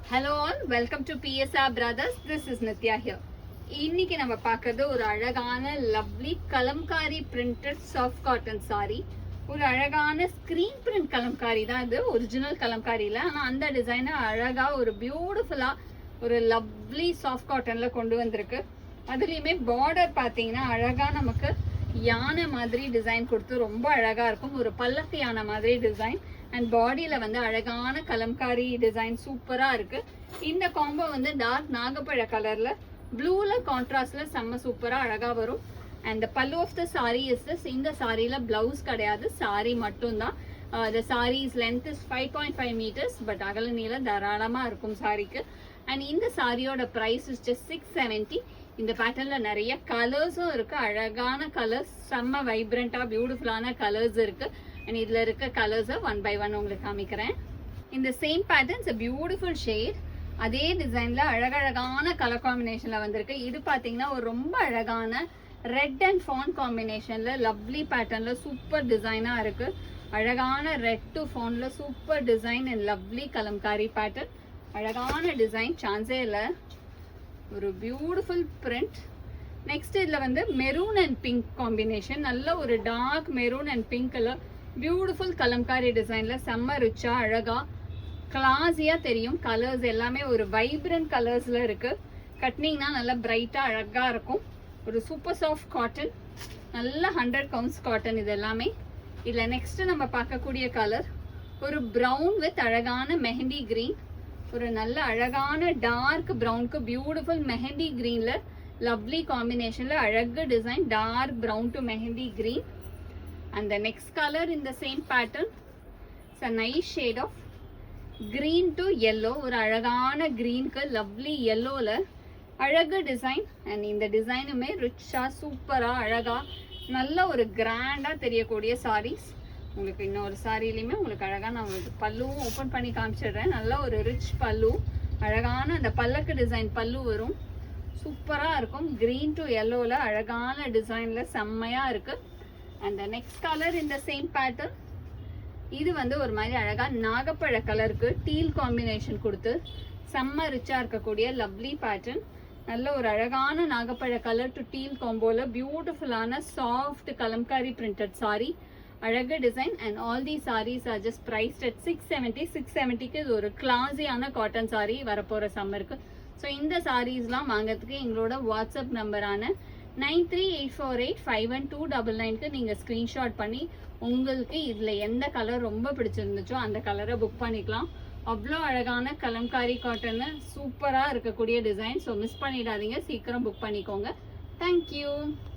Hello all, welcome to PSR Brothers. This is Nitya here. இன்னைக்கு நம்ம பார்க்கிறது ஒரு அழகான lovely Kalamkari printed soft cotton sorry. ஒரு அழகான ஸ்கிரீன் பிரிண்ட் கலம்காரி தான் இது, ஒரிஜினல் கலம்காரி இல்லை. ஆனால் அந்த டிசைனை அழகா ஒரு பியூட்டிஃபுல்லா ஒரு லவ்லி சாஃப்ட் காட்டன்ல கொண்டு வந்திருக்கு. அதுலேயுமே பார்டர் பார்த்தீங்கன்னா அழகா நமக்கு யானை மாதிரி டிசைன் கொடுத்து ரொம்ப அழகா இருக்கும். ஒரு பல்லக்கு யானை மாதிரி டிசைன் அண்ட் பாடியில வந்து அழகான கலம்காரி டிசைன் சூப்பரா இருக்கு. இந்த காம்போ வந்து டார்க் நாகப்பழ கலர்ல ப்ளூல கான்ட்ராஸ்ட்ல செம்ம சூப்பரா அழகா வரும். And the pallu of the sari is this. இந்த சாரியில பிளவுஸ் கிடையாது, சாரி மட்டும்தான். The saris length is 5.5 meters, but அகல நீளம் தாராளமா இருக்கும் சாரிக்கு. அண்ட் இந்த சாரியோட பிரைஸ் இஸ் ஜஸ்ட் 670. இந்த பேட்டர்ன்ல நிறைய கலர்ஸும் இருக்கு, அழகான கலர்ஸ், செம்ம வைப்ரண்டா பியூட்டிஃபுல்லான கலர்ஸ் இருக்கு. அண்ட் இதுல இருக்க கலர்ஸை ஒன் பை ஒன் உங்களுக்கு காமிக்கிறேன். இந்த சேம் பேட்டர்ன்ஸ் பியூட்டிஃபுல் ஷேட், அதே டிசைன்ல அழகழகான கலர் காம்பினேஷன்ல வந்திருக்கு. இது பாத்தீங்கன்னா ஒரு ரொம்ப அழகான ரெட் அண்ட் ஃபான் காம்பினேஷன்ல லவ்லி பேட்டர்ன்ல சூப்பர் டிசைனா இருக்கு. அழகான ரெட் டு ஃபான்ல super design and lovely Kalamkari pattern. அழகான டிசைன், சான்ஸே இல்லை, ஒரு பியூட்டிஃபுல் பிரிண்ட். நெக்ஸ்ட் இதுல வந்து மெரூன் அண்ட் பிங்க் காம்பினேஷன், நல்ல ஒரு dark maroon and pink colour beautiful kalamkari டிசைன்ல செம்ம ரிச்சா அழகா கிளாஸியா தெரியும். கலர்ஸ் எல்லாமே ஒரு வைப்ரண்ட் கலர்ஸ்ல இருக்கு. கட்டினீங்கன்னா நல்லா பிரைட்டா அழகா இருக்கும். ஒரு சூப்பர் சாஃப்ட் காட்டன், நல்ல 100 counts காட்டன் இது எல்லாமே. இதுல நெக்ஸ்ட் நம்ம பார்க்கக்கூடிய கலர் ஒரு பிரவுன் வித் அழகான மெஹந்தி கிரீன். ஒரு நல்ல அழகான டார்க் பிரவுனுக்கு பியூட்டிஃபுல் மெஹந்தி கிரீன்ல லவ்லி காம்பினேஷன்ல அழகு design, dark brown to mehndi green. And the next color in the same pattern, it's a nice shade of green to yellow. ஒரு அழகான greenக்கு lovely yellowல அழகு டிசைன். அண்ட் இந்த டிசைனுமே ரிச்சா சூப்பரா அழகா நல்ல ஒரு கிராண்டா தெரியக்கூடிய சாரீஸ். உங்களுக்கு இன்னொரு சாரிலையுமே உங்களுக்கு அழகா நான் உங்களுக்கு பல்லுவும் ஓப்பன் பண்ணி காமிச்சிடுறேன். நல்ல ஒரு ரிச் பல்லு, அழகான அந்த பல்லக்கு டிசைன் பல்லு வரும், சூப்பரா இருக்கும். கிரீன் டு yellowல அழகான டிசைன்ல செம்மையா இருக்கு. And the next color in the same pattern, இது வந்து ஒரு மாதிரி அழகா நாகப்பழ கலருக்கு டீல் காம்பினேஷன் கொடுத்து செம்ம ரிச்சா இருக்கக்கூடிய லவ்லி பேட்டர்ன். நல்ல ஒரு அழகான நாகப்பழ கலர் டு டீல் காம்போல பியூட்டிஃபுல்லான சாஃப்ட் கலம்காரி பிரிண்டட் சாரி, அழகு design. And all the saris are just priced at 670. 670க்கு இது ஒரு கிளாஸியான காட்டன் சாரி வரப்போற சம்மருக்கு. ஸோ இந்த சாரீஸ்லாம் வாங்கிறதுக்கு எங்களோட வாட்ஸ்அப் நம்பரான 9384851299க்கு நீங்கள் ஸ்க்ரீன்ஷாட் பண்ணி உங்களுக்கு இதில் எந்த கலர் ரொம்ப பிடிச்சிருந்துச்சோ அந்த கலரை புக் பண்ணிக்கலாம். அவ்வளோ அழகான கலம்காரி காட்டன்னு சூப்பராக இருக்கக்கூடிய டிசைன். ஸோ மிஸ் பண்ணிடாதீங்க, சீக்கிரம் புக் பண்ணிக்கோங்க. தேங்க்யூ.